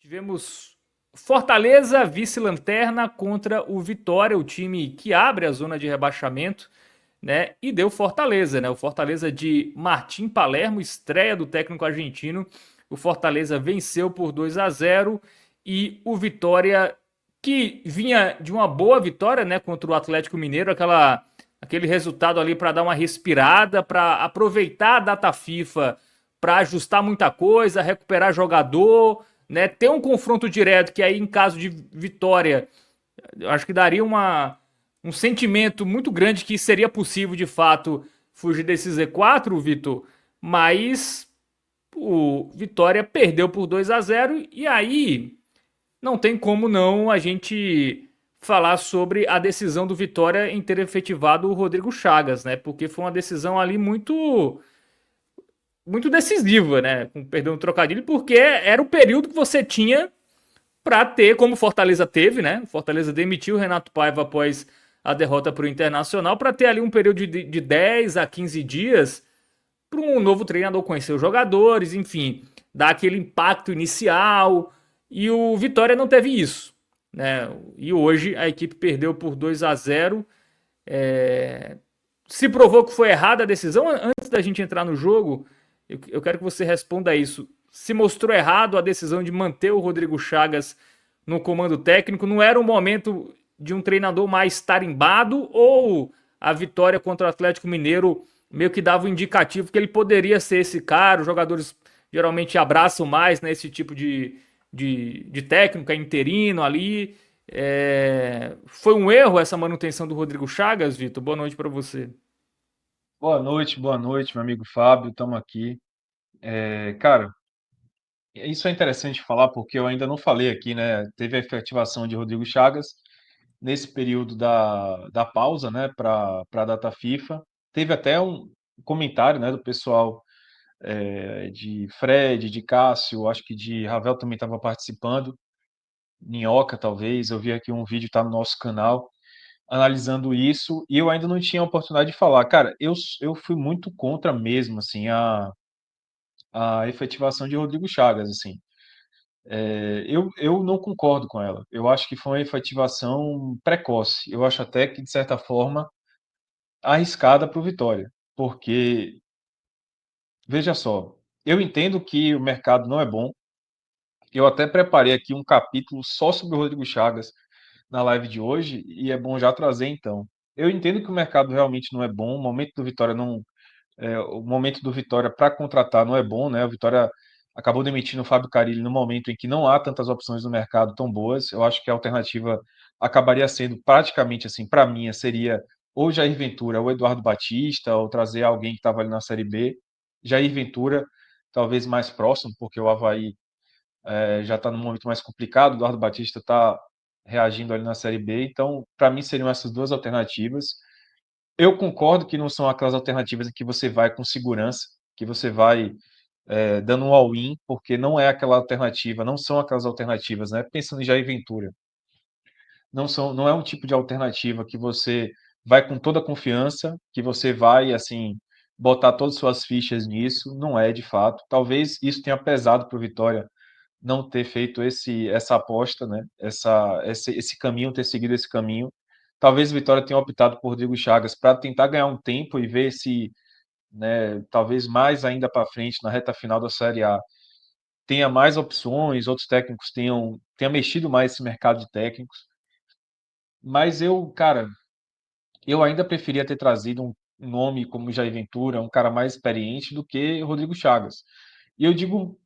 Tivemos Fortaleza, vice-lanterna, contra o Vitória, o time que abre a zona de rebaixamento, né? E deu Fortaleza, né? O Fortaleza de Martim Palermo, estreia do técnico argentino. O Fortaleza venceu por 2-0 e o Vitória, que vinha de uma boa vitória, né, contra o Atlético Mineiro, aquele resultado ali para dar uma respirada, para aproveitar a data FIFA para ajustar muita coisa, recuperar jogador, né? Ter um confronto direto que aí em caso de vitória, eu acho que daria um sentimento muito grande que seria possível de fato fugir desse Z4, Vitor, mas o Vitória perdeu por 2-0 e aí não tem como não a gente falar sobre a decisão do Vitória em ter efetivado o Rodrigo Chagas, né? Porque foi uma decisão ali muito decisiva, né? Com perdão do trocadilho, porque era o período que você tinha para ter, como o Fortaleza teve, né? O Fortaleza demitiu o Renato Paiva após a derrota para o Internacional, para ter ali um período de 10 a 15 dias para um novo treinador conhecer os jogadores, enfim, dar aquele impacto inicial. E o Vitória não teve isso, né? E hoje a equipe perdeu por 2-0. Se provou que foi errada a decisão, antes da gente entrar no jogo, eu quero que você responda isso. Se mostrou errado a decisão de manter o Rodrigo Chagas no comando técnico? Não era o momento de um treinador mais tarimbado ou a vitória contra o Atlético Mineiro meio que dava um indicativo que ele poderia ser esse cara? Os jogadores geralmente abraçam mais, né, esse tipo de técnico, é interino ali. Foi um erro essa manutenção do Rodrigo Chagas, Vitor? Boa noite para você. Boa noite, meu amigo Fábio, estamos aqui. Cara, isso é interessante falar porque eu ainda não falei aqui, né? Teve a efetivação de Rodrigo Chagas nesse período da pausa, né, para a data FIFA. Teve até um comentário, né, do pessoal de Fred, de Cássio, acho que de Ravel também estava participando, Minhoca talvez. Eu vi aqui um vídeo, tá no nosso canal, analisando isso, e eu ainda não tinha a oportunidade de falar. Cara, eu fui muito contra mesmo, assim, a efetivação de Rodrigo Chagas, assim. Eu não concordo com ela. Eu acho que foi uma efetivação precoce. Eu acho até que, de certa forma, arriscada para o Vitória. Porque, veja só, eu entendo que o mercado não é bom. Eu até preparei aqui um capítulo só sobre o Rodrigo Chagas na live de hoje, e é bom já trazer então. Eu entendo que o mercado realmente não é bom, o momento do Vitória não, o momento do Vitória para contratar não é bom, né? O Vitória acabou demitindo o Fábio Carille no momento em que não há tantas opções no mercado tão boas. Eu acho que a alternativa acabaria sendo praticamente assim, para mim, seria ou Jair Ventura ou Eduardo Batista, ou trazer alguém que estava ali na Série B. Jair Ventura, talvez mais próximo, porque o Avaí já está num momento mais complicado, o Eduardo Batista está reagindo ali na Série B. Então, para mim, seriam essas duas alternativas. Eu concordo que não são aquelas alternativas em que você vai com segurança, que você vai dando um all-in, porque não é aquela alternativa, não são aquelas alternativas, né? Pensando em Jair Ventura, não é um tipo de alternativa que você vai com toda a confiança, que você vai, assim, botar todas as suas fichas nisso, não é de fato. Talvez isso tenha pesado para o Vitória não ter feito essa aposta, né? Esse caminho, ter seguido esse caminho. Talvez o Vitória tenha optado por Rodrigo Chagas para tentar ganhar um tempo e ver se, né, talvez mais ainda para frente, na reta final da Série A, tenha mais opções, outros técnicos tenha mexido mais esse mercado de técnicos. Mas eu, cara, eu ainda preferia ter trazido um nome como Jair Ventura, um cara mais experiente, do que Rodrigo Chagas. E eu digo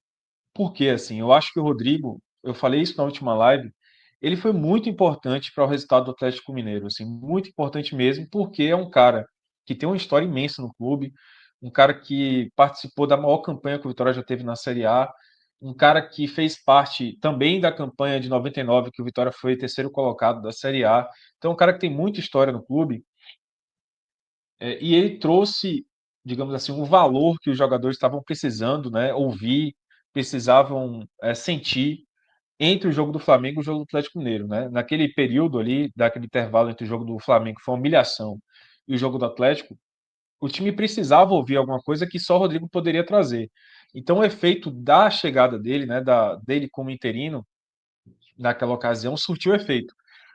por quê, assim, eu acho que o Rodrigo, eu falei isso na última live, ele foi muito importante para o resultado do Atlético Mineiro, assim, muito importante mesmo, porque é um cara que tem uma história imensa no clube, um cara que participou da maior campanha que o Vitória já teve na Série A, um cara que fez parte também da campanha de 99, que o Vitória foi terceiro colocado da Série A. Então, é um cara que tem muita história no clube, e ele trouxe, digamos assim, um valor que os jogadores estavam precisando, né, ouvir, precisavam sentir entre o jogo do Flamengo e o jogo do Atlético Mineiro, né? Naquele período ali, daquele intervalo entre o jogo do Flamengo, que foi uma humilhação, e o jogo do Atlético, o time precisava ouvir alguma coisa que só o Rodrigo poderia trazer. Então, o efeito da chegada dele, né, dele como interino, naquela ocasião, surtiu efeito.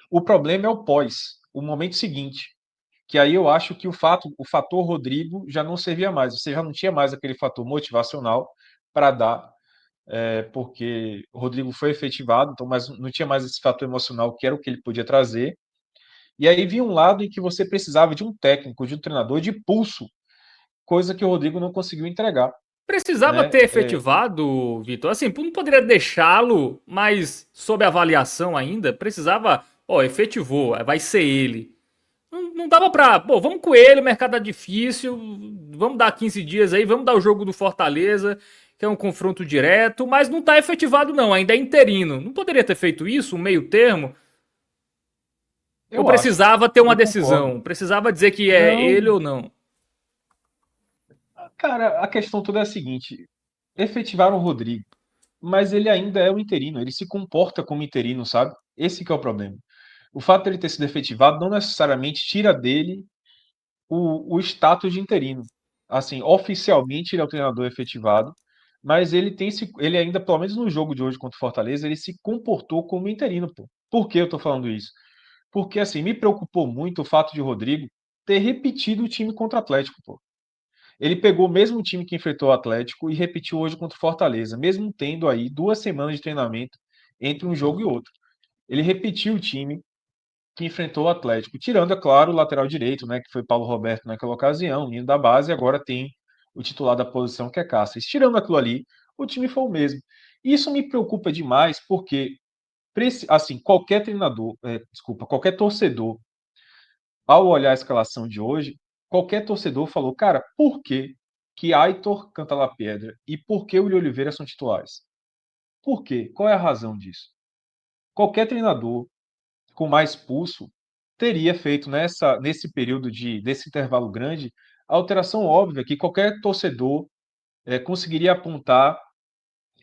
O problema é o pós, o momento seguinte, que aí eu acho que o fator Rodrigo já não servia mais, você já não tinha mais aquele fator motivacional para dar, porque o Rodrigo foi efetivado, então mas não tinha mais esse fator emocional que era o que ele podia trazer. E aí vinha um lado em que você precisava de um técnico, de um treinador de pulso, coisa que o Rodrigo não conseguiu entregar, Precisava né? ter efetivado, Vitor. Assim, não poderia deixá-lo, mas sob avaliação ainda. Precisava, ó, efetivou, vai ser ele. Não dava pra, pô, vamos com ele, o mercado tá difícil, vamos dar 15 dias aí, vamos dar o jogo do Fortaleza, que é um confronto direto, mas não tá efetivado não, ainda é interino. Não poderia ter feito isso, um meio termo? Ou Eu acho, precisava ter uma eu concordo. decisão? Precisava dizer que é ele Não, ou não? cara, a questão toda é a seguinte: efetivaram o Rodrigo, mas ele ainda é o interino, ele se comporta como interino, sabe? Esse que é o problema. O fato dele ter sido efetivado não necessariamente tira dele o status de interino. Assim, oficialmente ele é o treinador efetivado, mas ele ainda, pelo menos no jogo de hoje contra o Fortaleza, ele se comportou como interino, pô. Por que eu tô falando isso? Porque, assim, me preocupou muito o fato de Rodrigo ter repetido o time contra o Atlético, pô. Ele pegou o mesmo time que enfrentou o Atlético e repetiu hoje contra o Fortaleza, mesmo tendo aí 2 semanas de treinamento entre um jogo e outro. Ele repetiu o time que enfrentou o Atlético, tirando, é claro, o lateral direito, né, que foi Paulo Roberto naquela ocasião, menino da base, e agora tem o titular da posição, que é Cáceres. Tirando aquilo ali, o time foi o mesmo. E isso me preocupa demais, porque, assim, qualquer treinador, desculpa, qualquer torcedor, ao olhar a escalação de hoje, qualquer torcedor falou, cara, por que que Aitor Cantalapiedra e por que o Willian Oliveira são titulares? Por quê? Qual é a razão disso? Qualquer treinador com mais pulso teria feito nesse período desse intervalo grande a alteração óbvia que qualquer torcedor conseguiria apontar,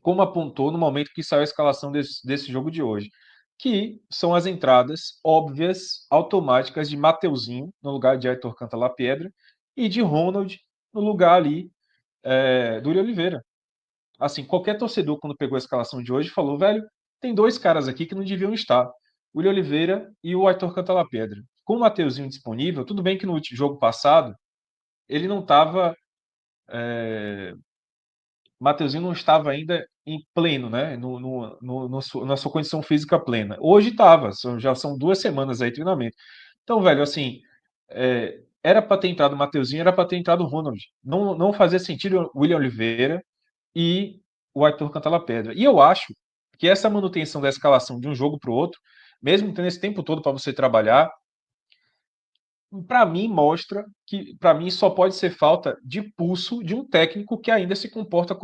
como apontou no momento que saiu a escalação desse jogo de hoje, que são as entradas óbvias, automáticas de Mateuzinho no lugar de Aitor Cantalapiedra e de Ronald no lugar ali do Uri Oliveira. Assim, qualquer torcedor, quando pegou a escalação de hoje, falou, velho, tem dois caras aqui que não deviam estar. O Willian Oliveira e o Aitor Cantalapedra. Com o Mateuzinho disponível, tudo bem que no jogo passado ele não estava. O Mateuzinho não estava ainda em pleno, né? Na sua condição física plena. Hoje estava, já são 2 semanas aí de treinamento. Então, velho, assim, era para ter entrado o Mateuzinho, era para ter entrado o Ronald. Não fazia sentido o William Oliveira e o Arthur Cantalapedra. E eu acho que essa manutenção da escalação de um jogo para o outro, mesmo tendo esse tempo todo para você trabalhar, para mim mostra que para mim só pode ser falta de pulso de um técnico que ainda se comporta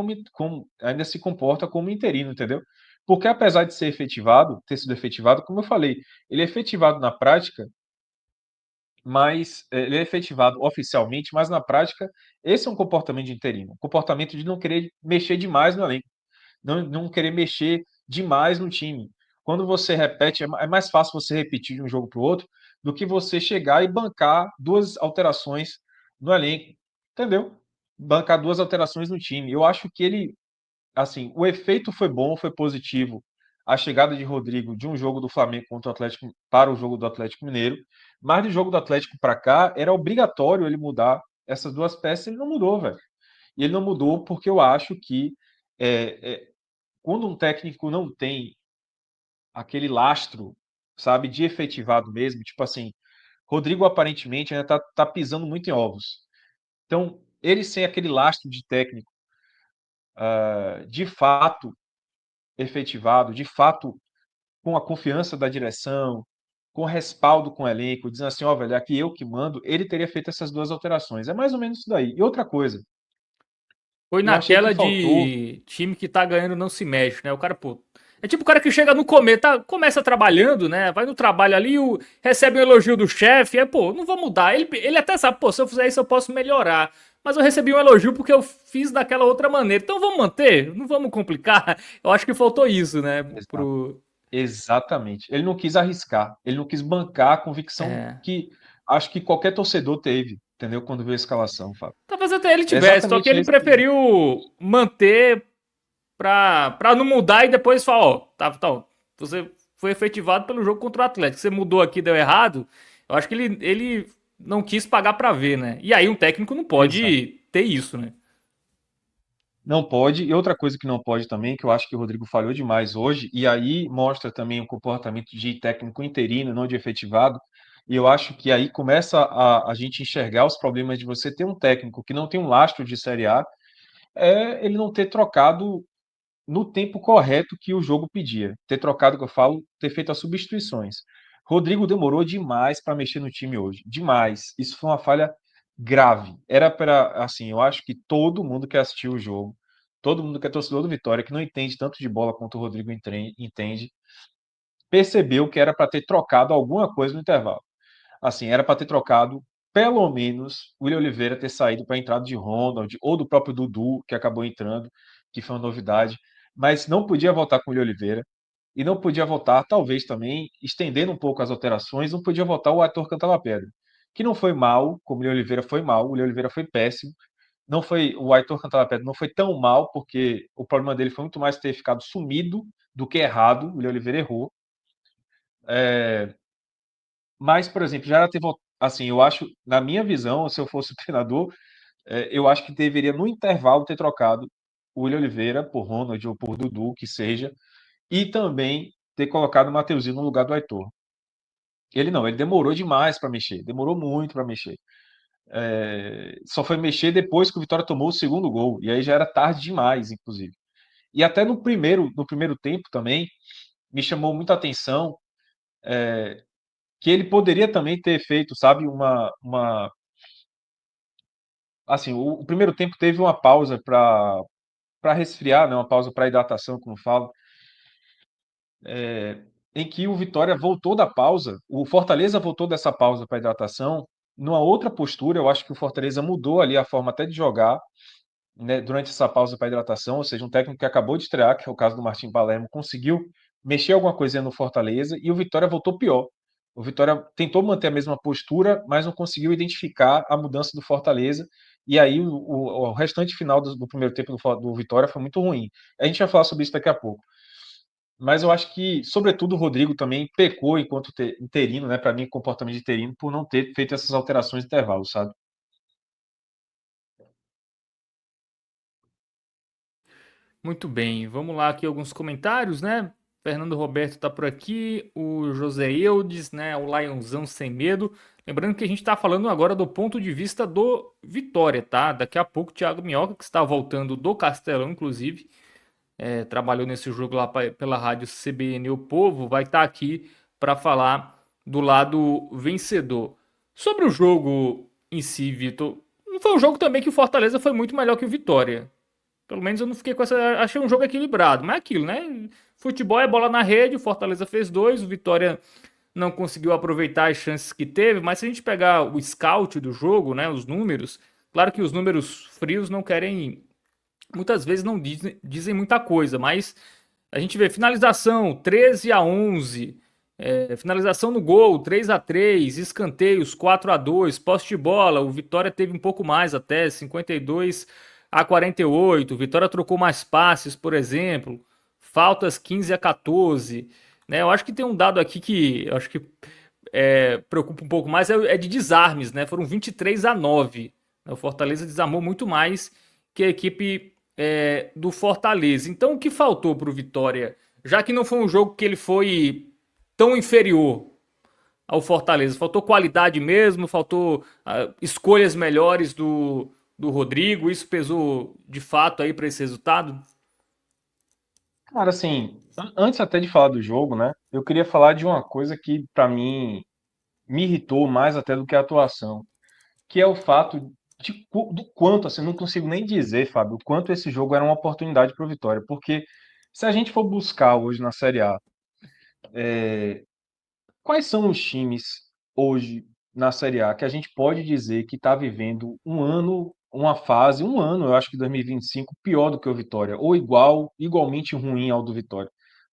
ainda se comporta como interino, entendeu? Porque apesar de ser efetivado, ter sido efetivado, como eu falei, ele é efetivado na prática, mas ele é efetivado oficialmente, mas na prática esse é um comportamento de interino, um comportamento de não querer mexer demais no elenco, não querer mexer demais no time. Quando você repete, é mais fácil você repetir de um jogo para o outro do que você chegar e bancar duas alterações no elenco, entendeu? Bancar duas alterações no time. Eu acho que ele, assim, o efeito foi bom, foi positivo. A chegada de Rodrigo de um jogo do Flamengo contra o Atlético para o jogo do Atlético Mineiro, mas do jogo do Atlético para cá era obrigatório ele mudar essas duas peças. Ele não mudou, velho. E ele não mudou porque eu acho que quando um técnico não tem aquele lastro, sabe, de efetivado mesmo, tipo assim, Rodrigo aparentemente ainda tá pisando muito em ovos. Então, ele sem aquele lastro de técnico, de fato efetivado, de fato com a confiança da direção, com respaldo com o elenco, dizendo assim, ó, velho, aqui eu que mando, ele teria feito essas duas alterações. É mais ou menos isso daí. E outra coisa, Foi eu achei que naquela faltou. de time que tá ganhando não se mexe, né? O cara, pô. É tipo o cara que chega no começo, começa trabalhando, né? Vai no trabalho ali, recebe um elogio do chefe, aí, pô, não vou mudar. Ele até sabe, pô, se eu fizer isso eu posso melhorar. Mas eu recebi um elogio porque eu fiz daquela outra maneira. Então vamos manter? Não vamos complicar? Eu acho que faltou isso, né? Exato. Exatamente. Ele não quis arriscar, ele não quis bancar a convicção É, que acho que qualquer torcedor teve, entendeu? Quando viu a escalação, Fábio. talvez até ele É tivesse, só que exatamente ele esse. preferiu manter pra não mudar e depois falar, ó, tá, você foi efetivado pelo jogo contra o Atlético. Você mudou aqui, deu errado. Eu acho que ele não quis pagar para ver, né? E aí um técnico não Exato. pode ter isso, né? Não pode. E outra coisa que não pode também, que eu acho que o Rodrigo falhou demais hoje, e aí mostra também o comportamento de técnico interino, não de efetivado. E eu acho que aí começa a gente enxergar os problemas de você ter um técnico que não tem um lastro de Série A, é ele não ter trocado no tempo correto que o jogo pedia. Ter trocado, que eu falo, ter feito as substituições. Rodrigo demorou demais para mexer no time hoje. Demais. Isso foi uma falha grave. Era para, assim, eu acho que todo mundo que assistiu o jogo, todo mundo que é torcedor do Vitória, que não entende tanto de bola quanto o Rodrigo entende, percebeu que era para ter trocado alguma coisa no intervalo. Assim, era para ter trocado pelo menos o William Oliveira ter saído para a entrada de Ronald ou do próprio Dudu, que acabou entrando, que foi uma novidade, mas não podia voltar com o William Oliveira e não podia voltar, talvez também, estendendo um pouco as alterações, não podia voltar o Arthur Cantalapedra, que não foi mal, como o William Oliveira foi mal, o William Oliveira foi péssimo, não foi o Arthur Cantalapedra não foi tão mal, porque o problema dele foi muito mais ter ficado sumido do que errado, o William Oliveira errou. É, mas, por exemplo, já era ter voltado. Assim, eu acho, na minha visão, se eu fosse o treinador, eu acho que deveria, no intervalo, ter trocado o William Oliveira por Ronald ou por Dudu, que seja, e também ter colocado o Mateuzinho no lugar do Aitor. Ele não, ele demorou demais para mexer, demorou muito para mexer. Só foi mexer depois que o Vitória tomou o segundo gol, e aí já era tarde demais, inclusive. E até no primeiro tempo também, me chamou muita atenção que ele poderia também ter feito, sabe, assim, o primeiro tempo teve uma pausa para resfriar, né, uma pausa para hidratação, como falo, em que o Vitória voltou da pausa, o Fortaleza voltou dessa pausa para hidratação numa outra postura. Eu acho que o Fortaleza mudou ali a forma até de jogar, né, durante essa pausa para hidratação, ou seja, um técnico que acabou de estrear, que é o caso do Martim Palermo, conseguiu mexer alguma coisa no Fortaleza e o Vitória voltou pior. O Vitória tentou manter a mesma postura, mas não conseguiu identificar a mudança do Fortaleza. E aí o restante final do primeiro tempo do Vitória foi muito ruim. A gente vai falar sobre isso daqui a pouco. Mas eu acho que, sobretudo, o Rodrigo também pecou enquanto interino, né? Para mim, comportamento de interino, por não ter feito essas alterações de intervalo, sabe? Muito bem, vamos lá aqui alguns comentários, né? Fernando Roberto tá por aqui, o José Eudes, né? O Lionzão sem medo. Lembrando que a gente tá falando agora do ponto de vista do Vitória, tá? Daqui a pouco o Thiago Minhoca, que está voltando do Castelão, inclusive, trabalhou nesse jogo lá pela rádio CBN O Povo, vai estar aqui para falar do lado vencedor. Sobre o jogo em si, Vitor, não foi um jogo também que o Fortaleza foi muito melhor que o Vitória. Pelo menos eu não fiquei com essa. Achei um jogo equilibrado, mas é aquilo, né? Futebol é bola na rede, o Fortaleza fez dois, o Vitória não conseguiu aproveitar as chances que teve, mas se a gente pegar o scout do jogo, né, os números, claro que os números frios não querem, muitas vezes não dizem muita coisa, mas a gente vê finalização 13-11, finalização no gol 3-3, escanteios 4-2, posse de bola, o Vitória teve um pouco mais até 52-48, o Vitória trocou mais passes, por exemplo, faltas 15-14, né? Eu acho que tem um dado aqui que eu acho que preocupa um pouco mais, é de desarmes, né? Foram 23-9. O Fortaleza desarmou muito mais que a equipe do Fortaleza. Então, o que faltou para o Vitória? Já que não foi um jogo que ele foi tão inferior ao Fortaleza, faltou qualidade mesmo, faltou escolhas melhores do Rodrigo. Isso pesou de fato aí para esse resultado? Cara, assim, antes até de falar do jogo, né? Eu queria falar de uma coisa que, para mim, me irritou mais até do que a atuação, que é o fato do quanto, assim, não consigo nem dizer, Fábio, o quanto esse jogo era uma oportunidade para o Vitória. Porque se a gente for buscar hoje na Série A, quais são os times hoje na Série A que a gente pode dizer que está vivendo um ano, uma fase, um ano, eu acho que 2025, pior do que o Vitória, ou igualmente ruim ao do Vitória?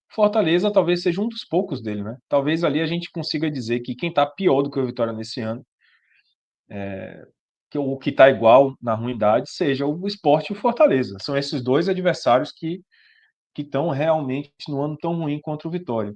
Fortaleza talvez seja um dos poucos dele, né? Talvez ali a gente consiga dizer que quem está pior do que o Vitória nesse ano, que o que está igual na ruindade, seja o Sport e o Fortaleza. São esses dois adversários que estão realmente no ano tão ruim contra o Vitória.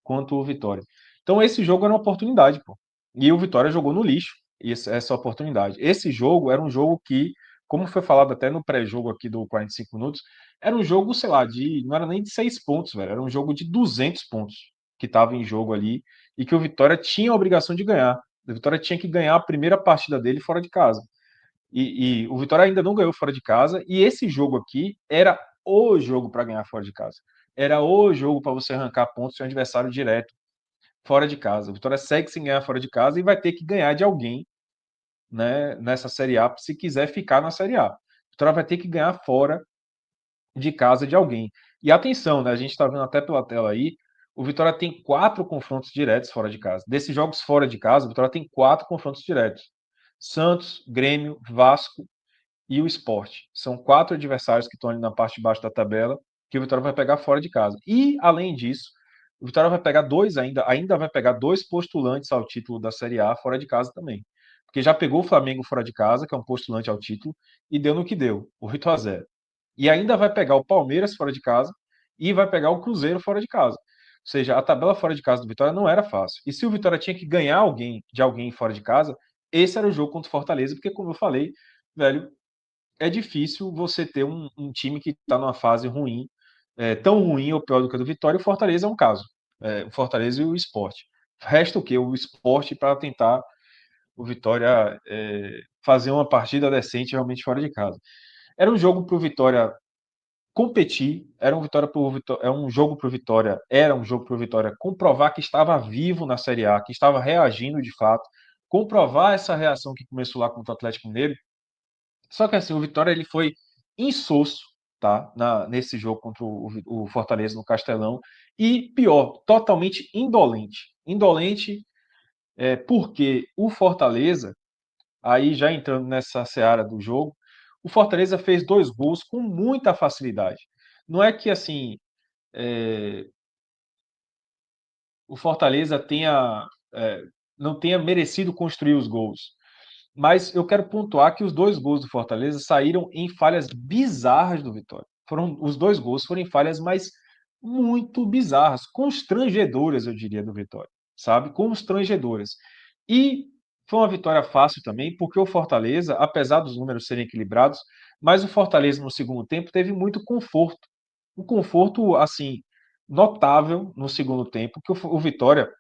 quanto o Vitória. Então esse jogo era uma oportunidade, pô. E o Vitória jogou no lixo essa oportunidade. Esse jogo era um jogo que, como foi falado até no pré-jogo aqui do 45 minutos, era um jogo, sei lá, não era nem de 6 pontos, velho, era um jogo de 200 pontos que estava em jogo ali e que o Vitória tinha a obrigação de ganhar. O Vitória tinha que ganhar a primeira partida dele fora de casa. E o Vitória ainda não ganhou fora de casa. E esse jogo aqui era o jogo para ganhar fora de casa. Era o jogo para você arrancar pontos de um adversário direto fora de casa. O Vitória segue sem ganhar fora de casa e vai ter que ganhar de alguém, né, nessa Série A se quiser ficar na Série A. O Vitória vai ter que ganhar fora de casa de alguém. E atenção, né, a gente está vendo até pela tela aí, o Vitória tem 4 confrontos diretos fora de casa. Desses jogos fora de casa, o Vitória tem 4 confrontos diretos. Santos, Grêmio, Vasco e o Sport. São 4 adversários que estão ali na parte de baixo da tabela que o Vitória vai pegar fora de casa. E, além disso, o Vitória vai pegar ainda vai pegar 2 postulantes ao título da Série A fora de casa também. Porque já pegou o Flamengo fora de casa, que é um postulante ao título, e deu no que deu, 8-0. E ainda vai pegar o Palmeiras fora de casa e vai pegar o Cruzeiro fora de casa. Ou seja, a tabela fora de casa do Vitória não era fácil. E se o Vitória tinha que ganhar de alguém fora de casa, esse era o jogo contra o Fortaleza, porque, como eu falei, velho, é difícil você ter um time que está numa fase ruim, tão ruim ou pior do que a do Vitória. O Fortaleza é um caso. O Fortaleza e o Sport. Resta o quê? O Sport para tentar o Vitória fazer uma partida decente realmente fora de casa. Era um jogo para o Vitória competir, era um jogo para o Vitória comprovar que estava vivo na Série A, que estava reagindo de fato, comprovar essa reação que começou lá contra o Atlético Mineiro. Só que assim, o Vitória ele foi insosso, tá? Nesse jogo contra o Fortaleza no Castelão. E pior, totalmente indolente. Indolente porque o Fortaleza, aí já entrando nessa seara do jogo, o Fortaleza fez 2 gols com muita facilidade. Não é que assim o Fortaleza não tenha merecido construir os gols. Mas eu quero pontuar que os 2 gols do Fortaleza saíram em falhas bizarras do Vitória. Os 2 gols foram em falhas, mas muito bizarras, constrangedoras, eu diria, do Vitória, sabe? Constrangedoras. E foi uma vitória fácil também, porque o Fortaleza, apesar dos números serem equilibrados, mas o Fortaleza no segundo tempo teve muito conforto. Um conforto, assim, notável no segundo tempo, que o Vitória,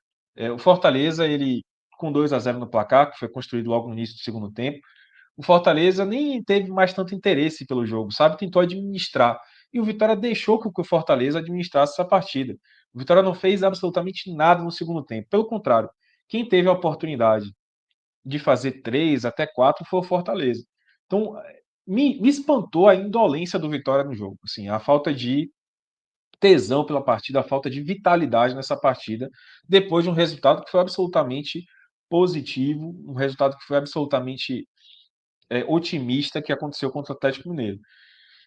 o Fortaleza, ele com 2-0 no placar, que foi construído logo no início do segundo tempo, o Fortaleza nem teve mais tanto interesse pelo jogo, sabe? Tentou administrar. E o Vitória deixou que o Fortaleza administrasse essa partida. O Vitória não fez absolutamente nada no segundo tempo. Pelo contrário, quem teve a oportunidade de fazer 3 até 4 foi o Fortaleza. Então, me espantou a indolência do Vitória no jogo. Assim, a falta de tesão pela partida, a falta de vitalidade nessa partida, depois de um resultado que foi absolutamente positivo, um resultado que foi absolutamente otimista que aconteceu contra o Atlético Mineiro.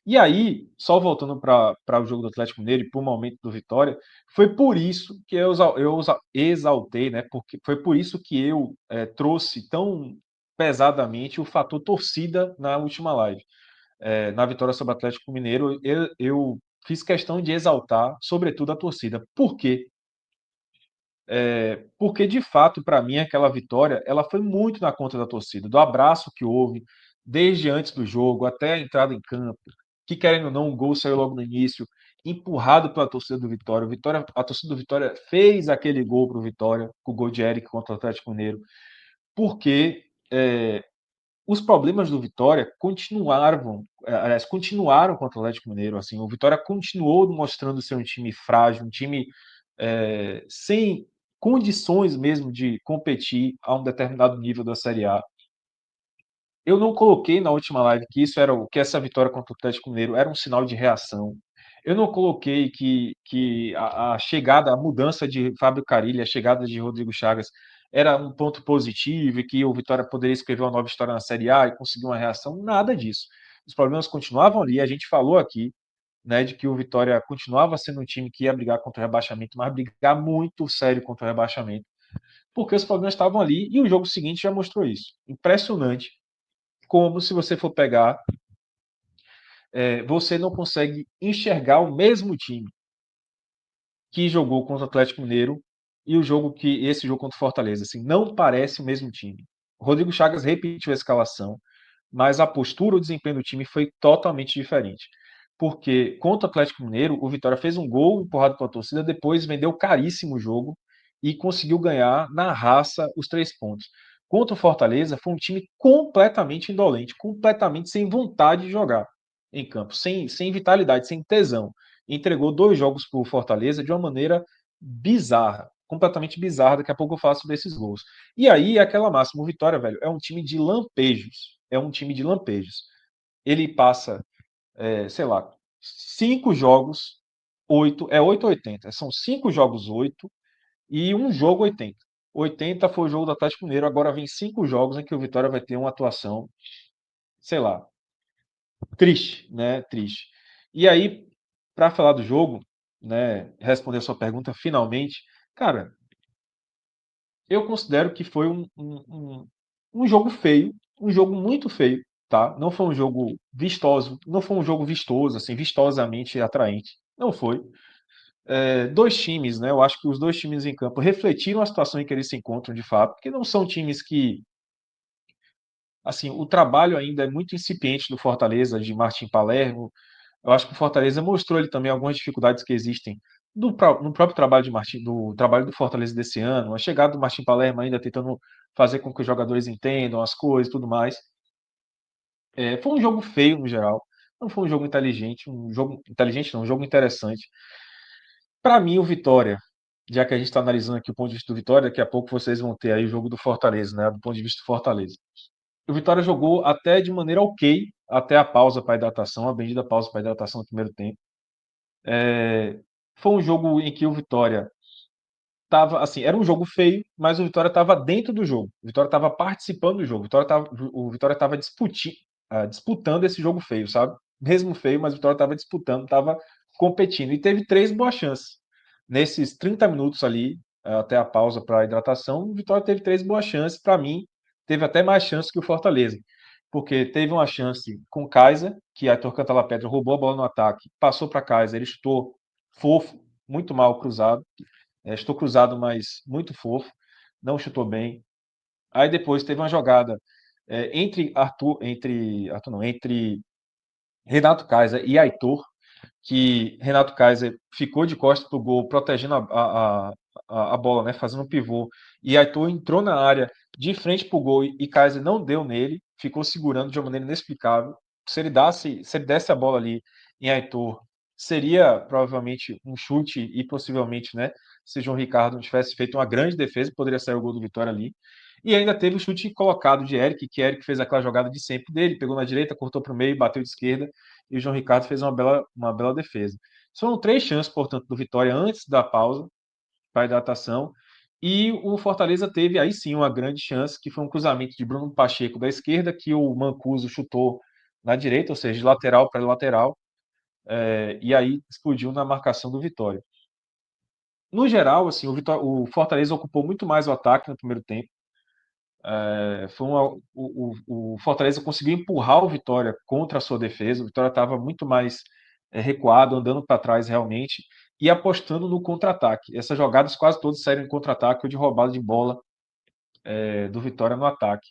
E aí, só voltando para o jogo do Atlético Mineiro e para o momento do Vitória, foi por isso que eu exaltei, né? Porque foi por isso que eu trouxe tão pesadamente o fator torcida na última live. Na vitória sobre o Atlético Mineiro, eu fiz questão de exaltar, sobretudo, a torcida. Por quê? Porque, de fato, para mim, aquela vitória ela foi muito na conta da torcida, do abraço que houve, desde antes do jogo até a entrada em campo, que, querendo ou não, o gol saiu logo no início, empurrado pela torcida do Vitória. A torcida do Vitória fez aquele gol para o Vitória, com o gol de Eric contra o Atlético Mineiro, porque os problemas do Vitória continuaram contra o Atlético Mineiro. Assim, o Vitória continuou mostrando ser um time frágil, um time sem condições mesmo de competir a um determinado nível da Série A. Eu não coloquei na última live que essa vitória contra o Atlético Mineiro era um sinal de reação. Eu não coloquei que a chegada, a mudança de Fábio Carille, a chegada de Rodrigo Chagas era um ponto positivo e que o Vitória poderia escrever uma nova história na Série A e conseguir uma reação. Nada disso. Os problemas continuavam ali. A gente falou aqui, né, de que o Vitória continuava sendo um time que ia brigar contra o rebaixamento, mas brigar muito sério contra o rebaixamento, porque os problemas estavam ali e o jogo seguinte já mostrou isso. Impressionante como, se você for pegar, você não consegue enxergar o mesmo time que jogou contra o Atlético Mineiro e esse jogo contra o Fortaleza, assim, não parece o mesmo time. O Rodrigo Chagas repetiu a escalação, mas a postura, o desempenho do time foi totalmente diferente. Porque contra o Atlético Mineiro, o Vitória fez um gol empurrado pela torcida, depois vendeu caríssimo o jogo e conseguiu ganhar na raça os 3 pontos. Contra o Fortaleza, foi um time completamente indolente, completamente sem vontade de jogar em campo, sem vitalidade, sem tesão. Entregou 2 jogos para o Fortaleza de uma maneira bizarra, completamente bizarra. Daqui a pouco eu faço desses gols. E aí, aquela máxima, o Vitória, velho, é um time de lampejos. É um time de lampejos. Ele passa, sei lá, 5 jogos, 8, é 8 ou 80. São 5 jogos, 8, e um jogo, 80. 80 foi o jogo do Atlético Mineiro, agora vem 5 jogos em que o Vitória vai ter uma atuação, sei lá, triste, né? Triste. E aí, para falar do jogo, né, responder a sua pergunta finalmente, cara, eu considero que foi um jogo feio, um jogo muito feio, tá? Não foi um jogo vistoso, não foi um jogo vistoso, assim, vistosamente atraente. Não foi. 2 times, né? Eu acho que os 2 times em campo refletiram a situação em que eles se encontram de fato, porque não são times que, assim, o trabalho ainda é muito incipiente do Fortaleza, de Martim Palermo. Eu acho que o Fortaleza mostrou ele também algumas dificuldades que existem no próprio trabalho de Martim, do trabalho do Fortaleza desse ano, a chegada do Martim Palermo ainda tentando fazer com que os jogadores entendam as coisas e tudo mais. Foi um jogo feio no geral, não foi um jogo inteligente não, um jogo interessante. Para mim, o Vitória, já que a gente está analisando aqui o ponto de vista do Vitória, daqui a pouco vocês vão ter aí o jogo do Fortaleza, né, do ponto de vista do Fortaleza. O Vitória jogou até de maneira ok, até a pausa para hidratação, a bendita pausa para hidratação no primeiro tempo. Foi um jogo em que o Vitória tava, assim, era um jogo feio, mas o Vitória estava dentro do jogo. O Vitória estava participando do jogo. O Vitória estava disputando esse jogo feio, sabe? Mesmo feio, mas o Vitória estava disputando, estava competindo. E teve 3 boas chances. Nesses 30 minutos ali, até a pausa para a hidratação, o Vitória teve 3 boas chances. Para mim, teve até mais chances que o Fortaleza. Porque teve uma chance com o Kaiser, que Aitor Cantalapedra roubou a bola no ataque, passou para Kaiser, ele chutou fofo, muito mal cruzado. Estou cruzado, mas muito fofo. Não chutou bem. Aí depois teve uma jogada entre Renato Kaiser e Aitor, que Renato Kaiser ficou de costas para o gol, protegendo a bola, né, fazendo um pivô, e Aitor entrou na área de frente para o gol e Kaiser não deu nele, ficou segurando de uma maneira inexplicável. Se ele desse a bola ali em Aitor, seria provavelmente um chute e possivelmente, né, se João Ricardo não tivesse feito uma grande defesa, poderia sair o gol do Vitória ali. E ainda teve o chute colocado de Eric, que Eric fez aquela jogada de sempre dele, pegou na direita, cortou para o meio, bateu de esquerda, e o João Ricardo fez uma bela defesa. Foram 3 chances, portanto, do Vitória antes da pausa para a hidratação. E o Fortaleza teve aí sim uma grande chance, que foi um cruzamento de Bruno Pacheco da esquerda, que o Mancuso chutou na direita, ou seja, de lateral para lateral, e aí explodiu na marcação do Vitória. No geral, assim, o Fortaleza ocupou muito mais o ataque no primeiro tempo. O Fortaleza conseguiu empurrar o Vitória contra a sua defesa. O Vitória estava muito mais recuado, andando para trás realmente e apostando no contra-ataque. Essas jogadas quase todas saíram em contra-ataque ou de roubada de bola do Vitória no ataque.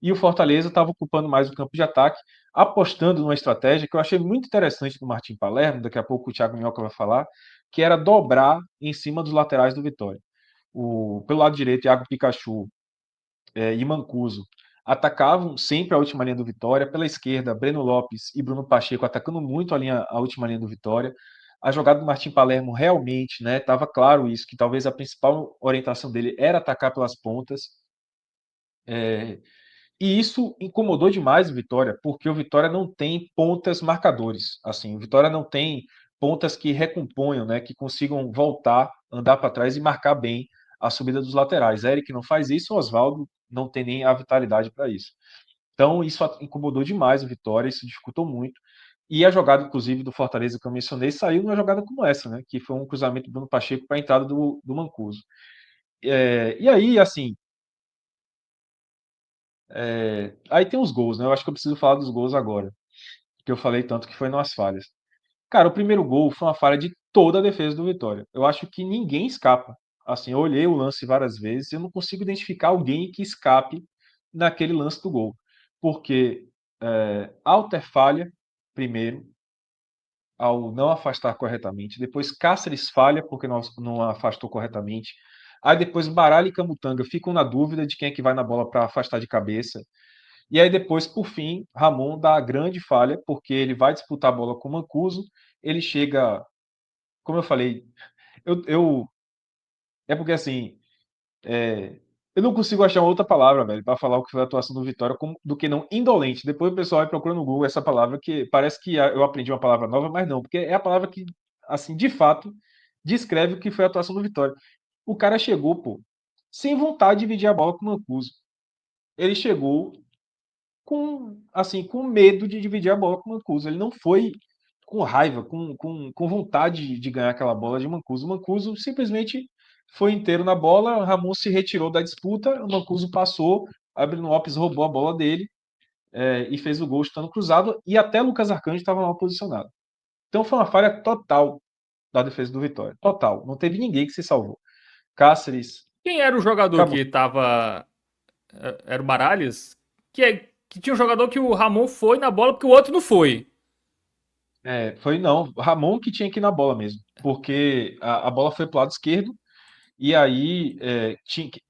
E o Fortaleza estava ocupando mais o campo de ataque, apostando numa estratégia que eu achei muito interessante do Martim Palermo, daqui a pouco o Thiago Minhoca vai falar, que era dobrar em cima dos laterais do Vitória. Pelo lado direito, Iago Pikachu e Mancuso atacavam sempre a última linha do Vitória. Pela esquerda, Breno Lopes e Bruno Pacheco atacando muito a última linha do Vitória. A jogada do Martim Palermo realmente, né, estava claro isso, que talvez a principal orientação dele era atacar pelas pontas. E isso incomodou demais o Vitória, porque o Vitória não tem pontas marcadores. Assim, o Vitória não tem pontas que recomponham, né, que consigam voltar, andar para trás e marcar bem a subida dos laterais. Eric não faz isso, o Oswaldo não tem nem a vitalidade para isso. Então, isso incomodou demais o Vitória, isso dificultou muito. E a jogada, inclusive, do Fortaleza que eu mencionei, saiu numa jogada como essa, né? Que foi um cruzamento do Bruno Pacheco para a entrada do Mancuso. E aí, assim, aí tem os gols, né? Eu acho que eu preciso falar dos gols agora, que eu falei tanto que foi nas falhas. Cara, o primeiro gol foi uma falha de toda a defesa do Vitória. Eu acho que ninguém escapa. assim, eu olhei o lance várias vezes, eu não consigo identificar alguém que escape naquele lance do gol. Porque Alter falha, primeiro, ao não afastar corretamente. Depois Cáceres falha porque não afastou corretamente. Aí depois Baralha e Camutanga ficam na dúvida de quem é que vai na bola para afastar de cabeça. E aí depois, por fim, Ramon dá a grande falha, porque ele vai disputar a bola com o Mancuso. Ele chega, como eu falei, é porque assim, é, eu não consigo achar outra palavra, velho, para falar o que foi a atuação do Vitória do que não indolente. Depois o pessoal vai procurando no Google essa palavra que parece que eu aprendi uma palavra nova, mas não, porque é a palavra que, assim, de fato, descreve o que foi a atuação do Vitória. O cara chegou, pô, sem vontade de dividir a bola com o Mancuso. Ele chegou com, assim, com medo de dividir a bola com o Mancuso. Ele não foi com raiva, com vontade de ganhar aquela bola de Mancuso. O Mancuso simplesmente foi inteiro na bola, o Ramon se retirou da disputa, o Mancuso passou, a Breno Lopes roubou a bola dele e fez o gol estando cruzado, e até Lucas Arcanjo estava mal posicionado. Então foi uma falha total da defesa do Vitória. Total. Não teve ninguém que se salvou. Cáceres, Quem era o jogador acabou. que tava. Era o Baralhas? Que tinha um jogador que o Ramon foi na bola porque o outro não foi. Foi não, Ramon que tinha que ir na bola mesmo, porque a bola foi para o lado esquerdo. E aí,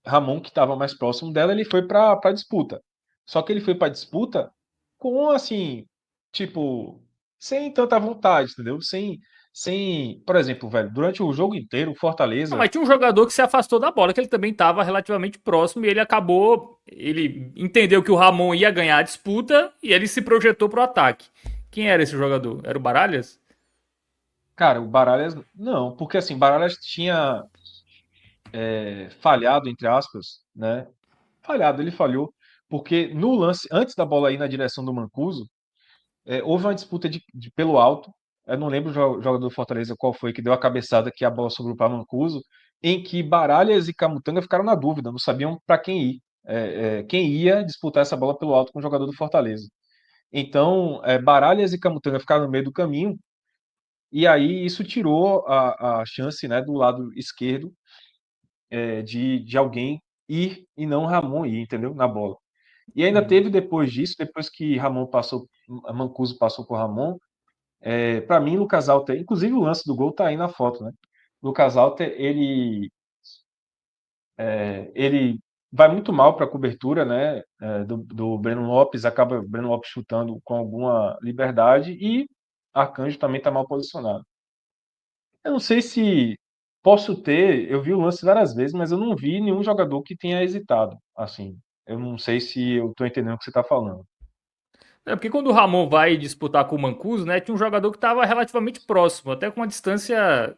Ramon, que estava mais próximo dela, ele foi para a disputa. Só que ele foi para a disputa com, assim, tipo, sem tanta vontade, entendeu? Por exemplo, velho, durante o jogo inteiro, o Não, Fortaleza. mas tinha um jogador que se afastou da bola, que ele também estava relativamente próximo e ele acabou. Ele entendeu que o Ramon ia ganhar a disputa e ele se projetou pro ataque. Quem era esse jogador? Era o Baralhas? Cara, o Baralhas. Não, porque assim, Baralhas tinha falhado, entre aspas, né? Falhado, ele falhou. Porque no lance, antes da bola ir na direção do Mancuso, houve uma disputa pelo alto. Eu não lembro o jogador do Fortaleza qual foi que deu a cabeçada que a bola sobrou para Mancuso, em que Baralhas e Camutanga ficaram na dúvida, não sabiam para quem ir. Quem ia disputar essa bola pelo alto com o jogador do Fortaleza. Então, Baralhas e Camutanga ficaram no meio do caminho, e aí isso tirou a chance, né, do lado esquerdo, de alguém ir e não Ramon ir, entendeu? Na bola. E ainda Uhum. teve depois disso, depois que Mancuso passou por Ramon, para mim, Lucas Alter, inclusive o lance do gol tá aí na foto, né? Lucas Alter, ele vai muito mal para a cobertura, né? Do Breno Lopes, acaba o Breno Lopes chutando com alguma liberdade e Arcanjo também está mal posicionado. Eu não sei se posso ter, eu vi o lance várias vezes, mas eu não vi nenhum jogador que tenha hesitado. Assim, eu não sei se eu estou entendendo o que você está falando. É porque quando o Ramon vai disputar com o Mancuso, né, tinha um jogador que estava relativamente próximo, até com uma distância.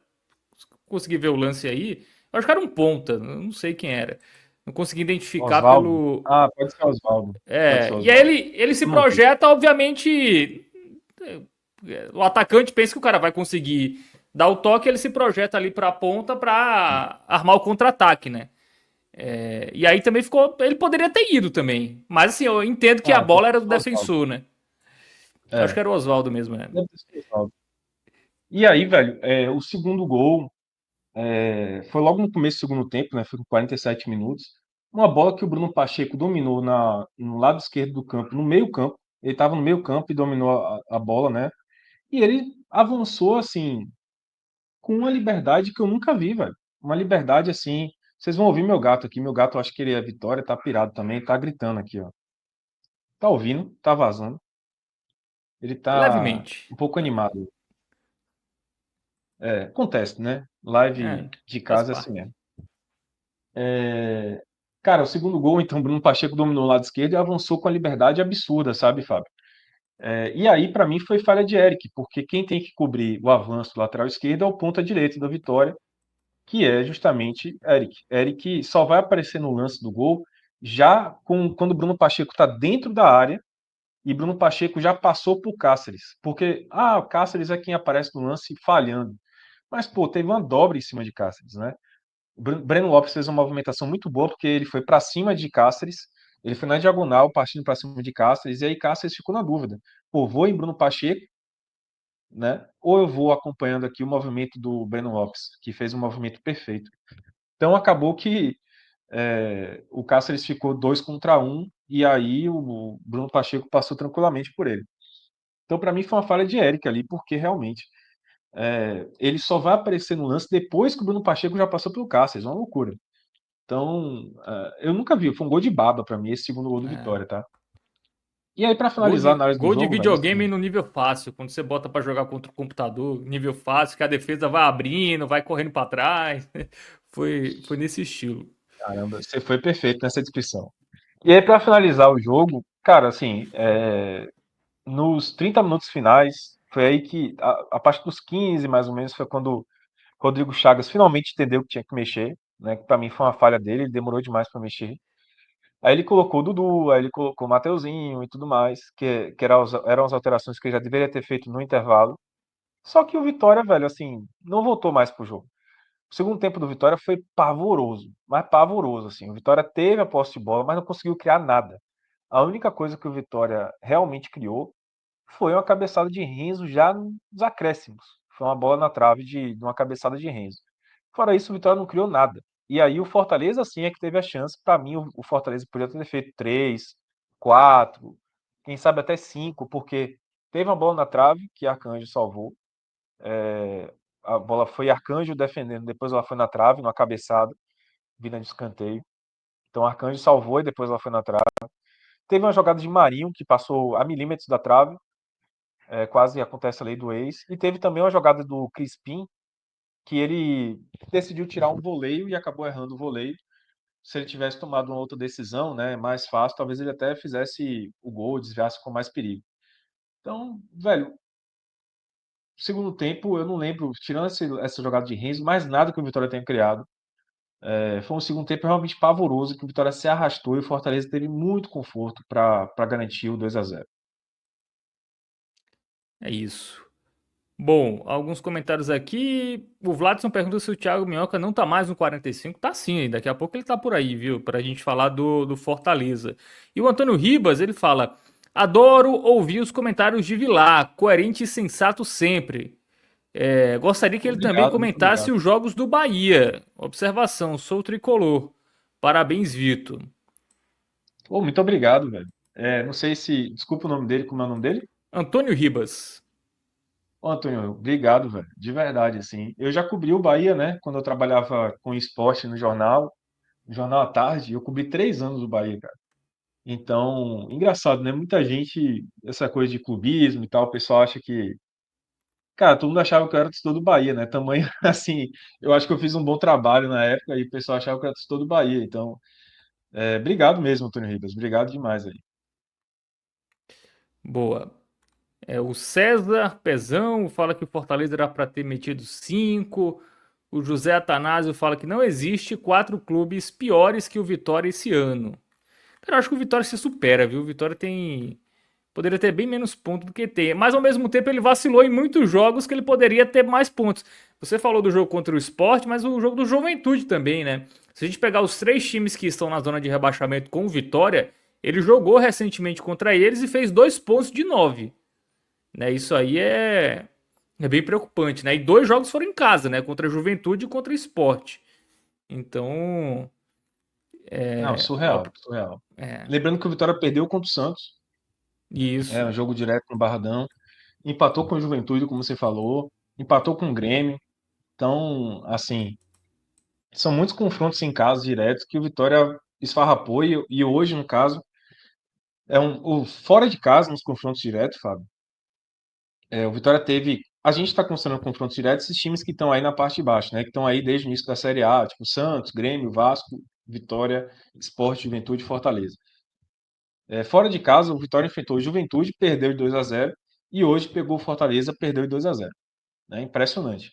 Consegui ver o lance aí. Eu acho que era um ponta, não sei quem era. Não consegui identificar Oswaldo? pelo. Ah, pode ser Oswaldo. Pode ser E aí Oswaldo. ele se Eu não vi. projeta, obviamente. O atacante pensa que o cara vai conseguir dar o toque, ele se projeta ali para a ponta para armar o contra-ataque, né? E aí também ficou. Ele poderia ter ido também. Mas assim, eu entendo que a Ah, pode bola era do ser Oswaldo. defensor, né? Eu acho que É, era o Oswaldo mesmo, né? deve ser Oswaldo. E aí, velho, o segundo gol foi logo no começo do segundo tempo, né? Foi com 47 minutos. Uma bola que o Bruno Pacheco dominou no lado esquerdo do campo, no meio campo. Ele estava no meio campo e dominou a bola, né? E ele avançou, assim, com uma liberdade que eu nunca vi, velho. Uma liberdade, assim. Vocês vão ouvir meu gato aqui. Meu gato, eu acho que ele é Vitória, tá pirado também, tá gritando aqui, ó. Tá ouvindo, tá vazando. Ele tá Levemente. um pouco animado. Acontece, né? Live É, de faz casa é assim parte. mesmo. Cara, o segundo gol, então, Bruno Pacheco dominou o lado esquerdo e avançou com a liberdade absurda, sabe, Fábio? E aí, para mim, foi falha de Eric, porque quem tem que cobrir o avanço do lateral esquerdo é o ponta direito da Vitória, que é justamente Eric. Eric só vai aparecer no lance do gol já quando o Bruno Pacheco está dentro da área e Bruno Pacheco já passou por Cáceres. Porque, o Cáceres é quem aparece no lance falhando. Mas, pô, teve uma dobra em cima de Cáceres, né? O Breno Lopes fez uma movimentação muito boa, porque ele foi para cima de Cáceres, ele foi na diagonal, partindo para cima de Cáceres, e aí Cáceres ficou na dúvida. Pô, vou em Bruno Pacheco, né? Ou eu vou acompanhando aqui o movimento do Breno Lopes, que fez um movimento perfeito. Então acabou que o Cáceres ficou 2 contra 1 e aí o Bruno Pacheco passou tranquilamente por ele. Então, para mim, foi uma falha de Eric ali, porque realmente ele só vai aparecer no lance depois que o Bruno Pacheco já passou pelo Cáceres, uma loucura. Então, eu nunca vi, foi um gol de baba para mim, esse segundo gol do É. Vitória, tá? E aí, para finalizar a análise do Gol de jogo, velho, videogame assim, no nível fácil, quando você bota pra jogar contra o computador, nível fácil, que a defesa vai abrindo, vai correndo pra trás. Foi nesse estilo. caramba, você foi perfeito nessa descrição. E aí, para finalizar o jogo, cara, assim, nos 30 minutos finais, foi aí que, a partir dos 15 mais ou menos, foi quando Rodrigo Chagas finalmente entendeu que tinha que mexer, né? Que para mim foi uma falha dele, ele demorou demais para mexer. Aí ele colocou o Dudu, aí ele colocou o Mateuzinho e tudo mais, que eram as alterações que ele já deveria ter feito no intervalo. Só que o Vitória, velho, assim, não voltou mais pro jogo. O segundo tempo do Vitória foi pavoroso, mas pavoroso, assim. O Vitória teve a posse de bola, mas não conseguiu criar nada. A única coisa que o Vitória realmente criou foi uma cabeçada de Renzo já nos acréscimos. Foi uma bola na trave de uma cabeçada de Renzo. Fora isso, o Vitória não criou nada. E aí o Fortaleza sim é que teve a chance. Para mim, o Fortaleza podia ter feito 3, 4, quem sabe até 5, porque teve uma bola na trave que Arcanjo salvou. A bola foi Arcanjo defendendo, depois ela foi na trave, numa cabeçada, vinda de escanteio. Então Arcanjo salvou e depois ela foi na trave. Teve uma jogada de Marinho que passou a milímetros da trave, quase acontece a lei do ex. E teve também uma jogada do Crispim, que ele decidiu tirar um voleio e acabou errando o voleio. Se ele tivesse tomado uma outra decisão, né, mais fácil, talvez ele até fizesse o gol, desviasse com mais perigo. Então, velho, segundo tempo, eu não lembro, tirando essa jogada de Renzo, mais nada que o Vitória tenha criado. Foi um segundo tempo realmente pavoroso, que o Vitória se arrastou e o Fortaleza teve muito conforto para garantir o 2-0. É isso. Bom, alguns comentários aqui. O Vladson pergunta se o Thiago Minhoca não tá mais no 45. Tá sim, daqui a pouco ele tá por aí, viu? Pra gente falar do Fortaleza. E o Antônio Ribas, ele fala: adoro ouvir os comentários de Vilar, coerente e sensato sempre. Gostaria que ele também Obrigado, muito comentasse obrigado. os jogos do Bahia. Observação, sou tricolor. Parabéns, Vitor. Pô, muito obrigado, velho. Não sei se. Desculpa o nome dele, como é o nome dele? Antônio Ribas. Ô, Antônio, obrigado, velho. De verdade, assim. Eu já cobri o Bahia, né? Quando eu trabalhava com esporte no jornal à tarde, eu cobri 3 anos o Bahia, cara. Então, engraçado, né? Muita gente, essa coisa de clubismo e tal, o pessoal acha que. Cara, todo mundo achava que eu era torcedor do Bahia, né? Tamanho, assim, eu acho que eu fiz um bom trabalho na época e o pessoal achava que eu era torcedor do Bahia. Então, obrigado mesmo, Antônio Ribas. Obrigado demais aí. Boa. O César Pezão fala que o Fortaleza era para ter metido 5. O José Atanásio fala que não existe 4 clubes piores que o Vitória esse ano. Cara, eu acho que o Vitória se supera, viu? O Vitória tem. Poderia ter bem menos pontos do que tem. Mas ao mesmo tempo ele vacilou em muitos jogos que ele poderia ter mais pontos. Você falou do jogo contra o Sport, mas o jogo do Juventude também, né? Se a gente pegar os 3 times que estão na zona de rebaixamento com o Vitória, ele jogou recentemente contra eles e fez 2 pontos de 9. Né? Isso aí é bem preocupante, né? E 2 jogos foram em casa, né? Contra a Juventude e contra o Sport. Então, Não, surreal, surreal. Lembrando que o Vitória perdeu contra o Santos, isso. um jogo direto no Barradão, empatou com o Juventude, como você falou, empatou com o Grêmio. Então, assim, são muitos confrontos em casa diretos que o Vitória esfarrapou e hoje, no caso, o fora de casa nos confrontos diretos, Fábio. O Vitória teve. A gente está considerando confrontos diretos esses times que estão aí na parte de baixo, né? Que estão aí desde o início da Série A, tipo Santos, Grêmio, Vasco, Vitória, Sport, Juventude e Fortaleza. Fora de casa, o Vitória enfrentou o Juventude, perdeu de 2-0 e hoje pegou o Fortaleza, perdeu de 2-0. Né? Impressionante.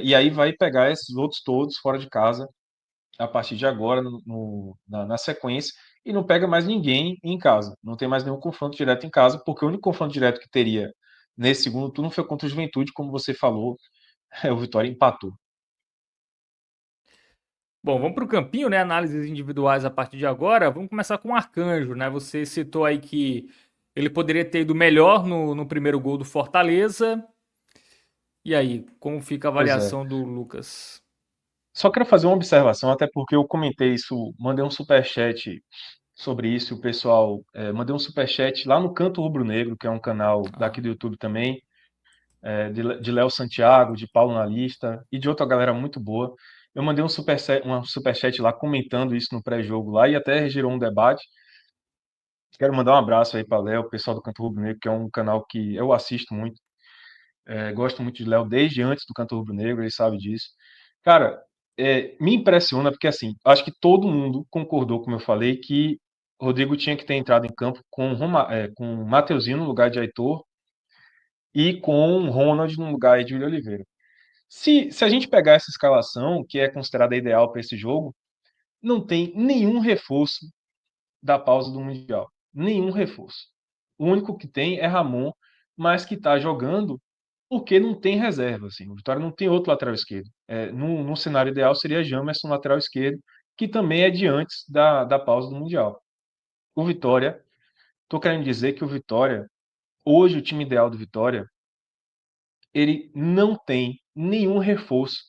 E aí vai pegar esses outros todos fora de casa a partir de agora, na sequência, e não pega mais ninguém em casa. Não tem mais nenhum confronto direto em casa, porque o único confronto direto que teria nesse segundo turno foi contra o Juventude, como você falou, o Vitória empatou. Bom, vamos para o campinho, né? Análises individuais a partir de agora. Vamos começar com o Arcanjo, né? Você citou aí que ele poderia ter ido melhor no primeiro gol do Fortaleza. E aí, como fica a Pois é. avaliação do Lucas? Só quero fazer uma observação, até porque eu comentei isso, mandei um superchat sobre isso, e o pessoal, mandei um superchat lá no Canto Rubro Negro, que é um canal Ah, daqui do YouTube também, de Léo Santiago, de Paulo Analista e de outra galera muito boa. Eu mandei um superchat lá comentando isso no pré-jogo lá e até gerou um debate. Quero mandar um abraço aí para Léo, o pessoal do Canto Rubro Negro, que é um canal que eu assisto muito. Gosto muito de Léo desde antes do Canto Rubro Negro, ele sabe disso. Cara, me impressiona porque, assim, acho que todo mundo concordou, como eu falei, que Rodrigo tinha que ter entrado em campo com Mateuzinho no lugar de Aitor e com Ronald no lugar de William Oliveira. Se a gente pegar essa escalação, que é considerada ideal para esse jogo, não tem nenhum reforço da pausa do Mundial. Nenhum reforço. O único que tem é Ramon, mas que está jogando porque não tem reserva. Assim. O Vitória não tem outro lateral esquerdo. No cenário ideal seria Jamerson, lateral esquerdo, que também é de antes da pausa do Mundial. O Vitória, estou querendo dizer que o Vitória, hoje o time ideal do Vitória, ele não tem nenhum reforço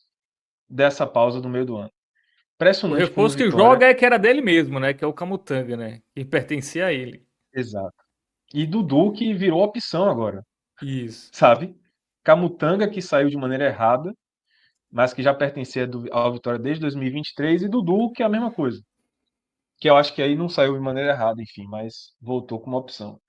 dessa pausa do meio do ano. o Impressionante como o reforço que Vitória. joga é que era dele mesmo, né? Que é o Camutanga, né? Que pertencia a ele. Exato. E Dudu que virou opção agora, Isso. sabe? Camutanga que saiu de maneira errada, mas que já pertencia ao Vitória desde 2023, e Dudu que é a mesma coisa. Que eu acho que aí não saiu de maneira errada, enfim, mas voltou como opção.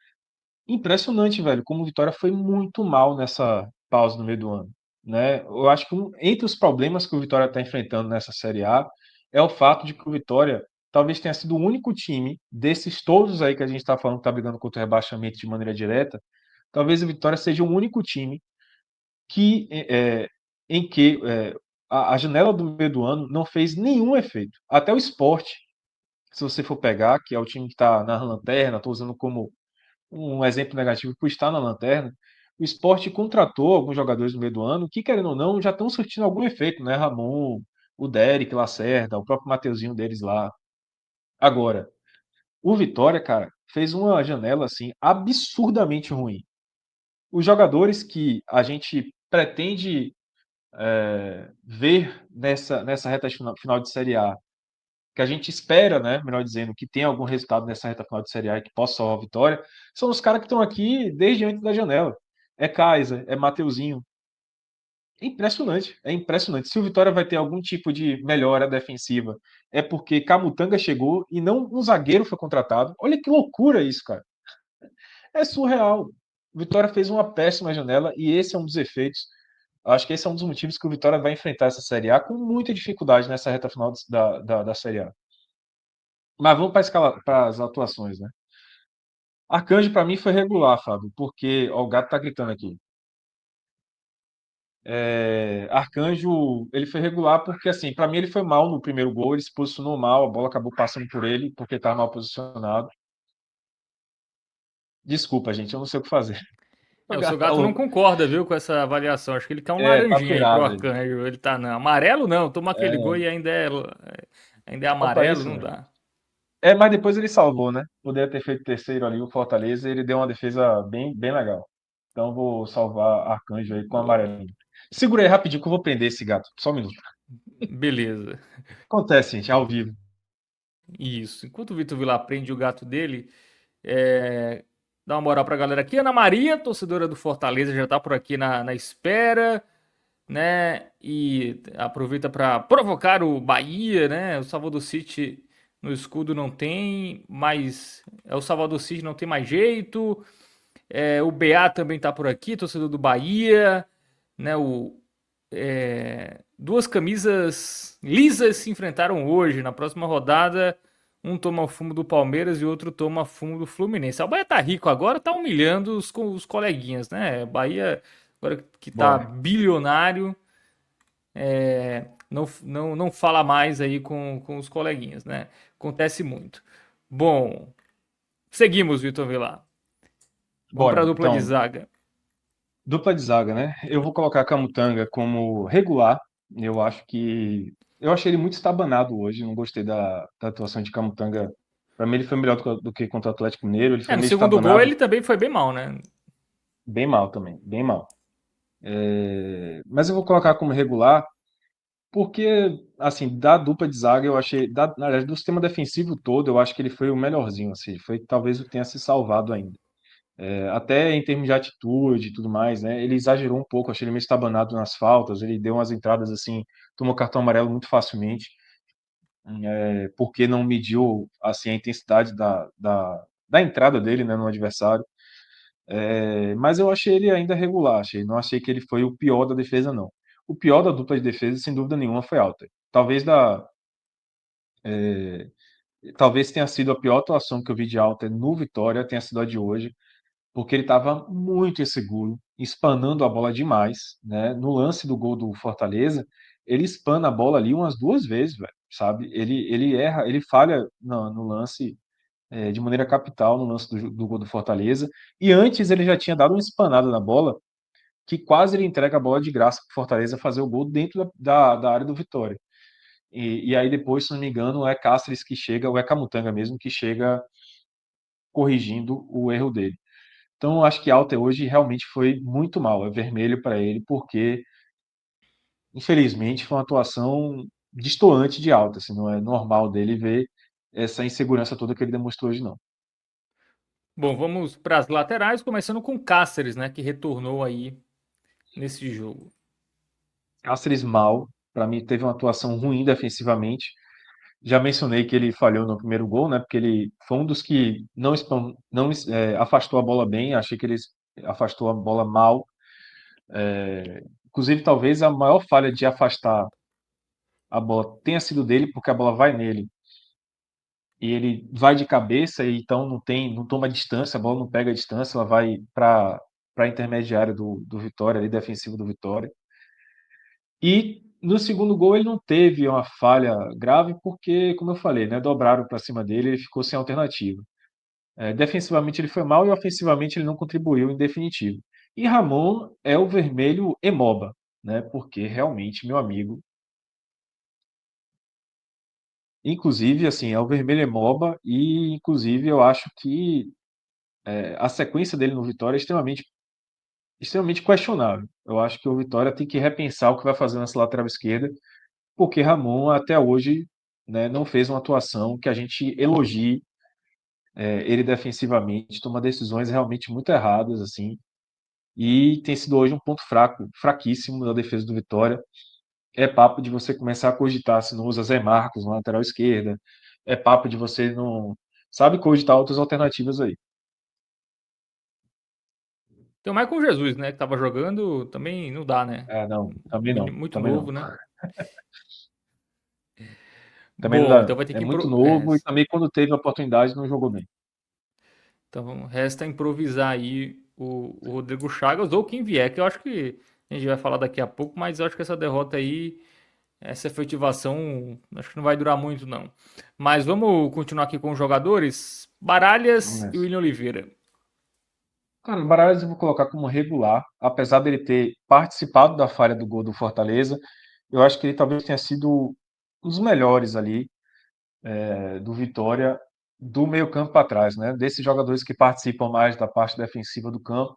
Impressionante, velho, como o Vitória foi muito mal nessa pausa no meio do ano, né? Eu acho que entre os problemas que o Vitória está enfrentando nessa Série A é o fato de que o Vitória talvez tenha sido o único time desses todos aí que a gente está falando que está brigando contra o rebaixamento de maneira direta, talvez o Vitória seja o único time que em que a janela do meio do ano não fez nenhum efeito. Até o Sport, se você for pegar, que é o time que está na lanterna, estou usando como um exemplo negativo por estar na lanterna, o Sport contratou alguns jogadores no meio do ano que, querendo ou não, já estão surtindo algum efeito, né? Ramon, o Derek Lacerda, o próprio Mateuzinho deles lá. Agora, o Vitória, cara, fez uma janela assim absurdamente ruim. Os jogadores que a gente pretende ver nessa reta final de Série A, que a gente espera, né, melhor dizendo, que tenha algum resultado nessa reta final de Série A e que possa salvar a vitória, são os caras que estão aqui desde antes da janela. É Kaiser, é Mateuzinho. É impressionante, é impressionante. Se o Vitória vai ter algum tipo de melhora defensiva, é porque Camutanga chegou e não um zagueiro foi contratado. Olha que loucura isso, cara. É surreal. O Vitória fez uma péssima janela e esse é um dos efeitos. Acho que esse é um dos motivos que o Vitória vai enfrentar essa Série A com muita dificuldade nessa reta final da Série A. Mas vamos para as atuações, né? Arcanjo, para mim, foi regular, Fábio, porque ó, o gato tá gritando aqui. Arcanjo, ele foi regular porque, assim, para mim ele foi mal no primeiro gol, ele se posicionou mal, a bola acabou passando por ele porque estava mal posicionado. Desculpa, gente, eu não sei o que fazer. O O seu gato tá gato não louco. concorda, viu, com essa avaliação. Acho que ele quer um Tá laranjinha aí pro pirado ele. Arcanjo. Ele tá, não. Amarelo não, toma aquele gol É, e ainda é só para amarelo, isso, não né? dá. Mas depois ele salvou, né? Poderia ter feito terceiro ali, o Fortaleza, e ele deu uma defesa bem, bem legal. Então vou salvar Arcanjo aí com Boa. amarelinho. Segura aí rapidinho que eu vou prender esse gato. Só um minuto. Beleza. Acontece, gente, ao vivo. Isso. Enquanto o Vitor Vilar prende o gato dele, dá uma moral pra galera aqui. Ana Maria, torcedora do Fortaleza, já tá por aqui na espera, né? E aproveita para provocar o Bahia, né? O Salvador City no escudo não tem, mas o Salvador City não tem mais jeito. O BA também tá por aqui, torcedor do Bahia, né? Duas camisas lisas se enfrentaram hoje. Na próxima rodada, um toma fumo do Palmeiras e outro toma fumo do Fluminense. O Bahia tá rico agora, tá humilhando os coleguinhas, né? O Bahia, agora que tá Bora. bilionário, não fala mais aí com os coleguinhas, né? Acontece muito. Bom, seguimos, Vitor Vilar. Vamos para a Bora. dupla de Então, zaga. dupla de zaga, né? Eu vou colocar Camutanga como regular. Eu acho que. Eu achei ele muito estabanado hoje. Não gostei da atuação de Camutanga. Para mim, ele foi melhor do que contra o Atlético Mineiro. Ele foi No meio segundo gol estabanado, ele também foi bem mal, né? bem mal também, bem mal. Mas eu vou colocar como regular Porque, assim, da dupla de zaga, eu achei, na verdade, do sistema defensivo todo, eu acho que ele foi o melhorzinho, assim, foi talvez o que tenha se salvado ainda. Até em termos de atitude e tudo mais, né? Ele exagerou um pouco, achei ele meio estabanado nas faltas, ele deu umas entradas assim, tomou cartão amarelo muito facilmente, porque não mediu assim a intensidade da entrada dele, né, no adversário. Mas eu achei ele ainda regular, não achei que ele foi o pior da defesa, não. O pior da dupla de defesa, sem dúvida nenhuma, foi Alter. Talvez tenha sido a pior atuação que eu vi de Alter no Vitória, tenha sido a de hoje, porque ele estava muito inseguro, espanando a bola demais, né? No lance do gol do Fortaleza, ele espana a bola ali umas duas vezes, velho, sabe? Ele erra, ele falha no lance, de maneira capital no lance do gol do Fortaleza, e antes ele já tinha dado uma espanada na bola, que quase ele entrega a bola de graça para o Fortaleza fazer o gol dentro da área do Vitória. E aí depois, se não me engano, é Cáceres que chega, ou é Camutanga mesmo, que chega corrigindo o erro dele. Então, eu acho que Alter hoje realmente foi muito mal. É vermelho para ele, porque, infelizmente, foi uma atuação destoante de Alter. Assim, não é normal dele ver essa insegurança toda que ele demonstrou hoje, não. Bom, vamos para as laterais, começando com Cáceres, né, que retornou aí nesse jogo. Cáceres mal, para mim, teve uma atuação ruim defensivamente. Já mencionei que ele falhou no primeiro gol, né? Porque ele foi um dos que não afastou a bola bem. Achei que ele afastou a bola mal. Inclusive, talvez a maior falha de afastar a bola tenha sido dele, porque a bola vai nele e ele vai de cabeça e então não toma distância, a bola não pega a distância, ela vai para intermediário do Vitória, ali defensivo do Vitória. E no segundo gol ele não teve uma falha grave porque, como eu falei, né, dobraram para cima dele, ele ficou sem alternativa. Defensivamente ele foi mal e ofensivamente ele não contribuiu em definitivo. E Ramon é o vermelho emoba, né? Porque realmente, meu amigo, inclusive assim, é o vermelho emoba e inclusive eu acho que a sequência dele no Vitória é extremamente questionável. Eu acho que o Vitória tem que repensar o que vai fazer nessa lateral esquerda, porque Ramon até hoje, né, não fez uma atuação que a gente elogie, ele defensivamente, toma decisões realmente muito erradas assim, e tem sido hoje um ponto fraco, fraquíssimo da defesa do Vitória. É papo de você começar a cogitar se não usa Zé Marcos na lateral esquerda, é papo de você não, sabe, cogitar outras alternativas aí. Tem o Maicon Jesus, né, que tava jogando, também não dá, né? Não, também não, Muito também não. novo, né? Também não Bom, dá. então vai ter É que muito novo e também quando teve a oportunidade não jogou bem. então resta improvisar aí o Rodrigo Chagas ou quem vier, que eu acho que a gente vai falar daqui a pouco, mas eu acho que essa derrota aí, essa efetivação, acho que não vai durar muito não. Mas vamos continuar aqui com os jogadores, Vamos Baralhas e nessa. William Oliveira. Cara, o Baralhas eu vou colocar como regular, apesar dele ter participado da falha do gol do Fortaleza, eu acho que ele talvez tenha sido um dos melhores ali, do Vitória, do meio campo para trás, né? Desses jogadores que participam mais da parte defensiva do campo,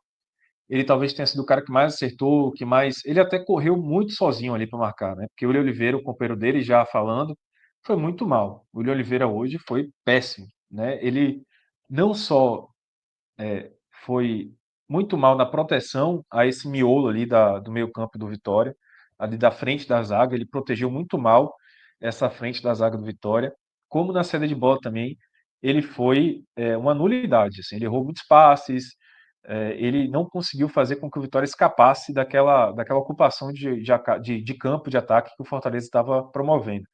ele talvez tenha sido o cara que mais acertou, que mais. Ele até correu muito sozinho ali para marcar, né? Porque o William Oliveira, o companheiro dele, já falando, foi muito mal. O William Oliveira hoje foi péssimo, né? Ele não só foi muito mal na proteção a esse miolo ali do meio-campo do Vitória, ali da frente da zaga, ele protegeu muito mal essa frente da zaga do Vitória, como na saída de bola também, ele foi uma nulidade, assim, ele errou muitos passes, ele não conseguiu fazer com que o Vitória escapasse daquela ocupação de campo de ataque que o Fortaleza estava promovendo.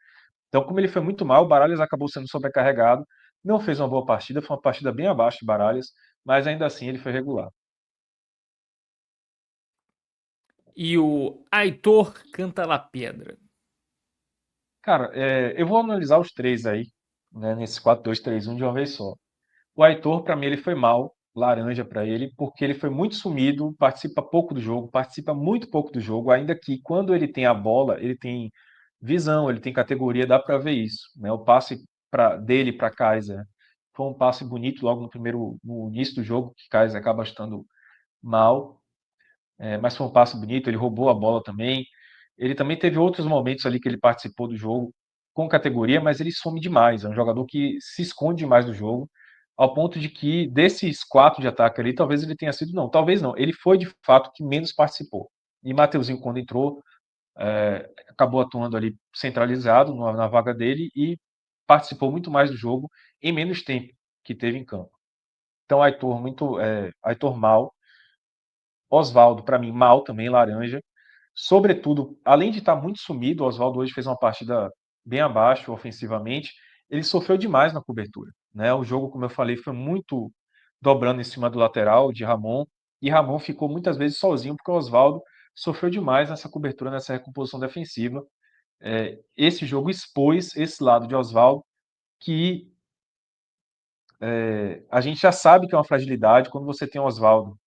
Então, como ele foi muito mal, o Baralhas acabou sendo sobrecarregado, não fez uma boa partida, foi uma partida bem abaixo de Baralhas, mas ainda assim ele foi regular. E o Aitor Cantalapedra. Cara, eu vou analisar os três aí, né, nesse 4-2-3-1 de uma vez só. O Aitor, para mim, ele foi mal, laranja para ele, porque ele foi muito sumido, participa pouco do jogo, participa muito pouco do jogo, ainda que quando ele tem a bola, ele tem visão, ele tem categoria, dá para ver isso, né? O passe dele para Kaiser foi um passe bonito logo no início do jogo, que Kaiser acaba estando mal, mas foi um passe bonito, ele roubou a bola também. Ele também teve outros momentos ali que ele participou do jogo com categoria, mas ele some demais. É um jogador que se esconde demais do jogo, ao ponto de que desses 4 de ataque ali, talvez ele tenha sido, não, talvez não, ele foi de fato que menos participou. E Mateuzinho, quando entrou, acabou atuando ali centralizado na vaga dele e participou muito mais do jogo em menos tempo que teve em campo. Então, Aitor mal, Oswaldo, para mim, mal também, laranja. Sobretudo, além de estar muito sumido, o Oswaldo hoje fez uma partida bem abaixo ofensivamente. Ele sofreu demais na cobertura, né? O jogo, como eu falei, foi muito dobrando em cima do lateral de Ramon, e Ramon ficou muitas vezes sozinho porque o Oswaldo sofreu demais nessa cobertura, nessa recomposição defensiva. Esse jogo expôs esse lado de Oswaldo que a gente já sabe que é uma fragilidade. Quando você tem o Oswaldo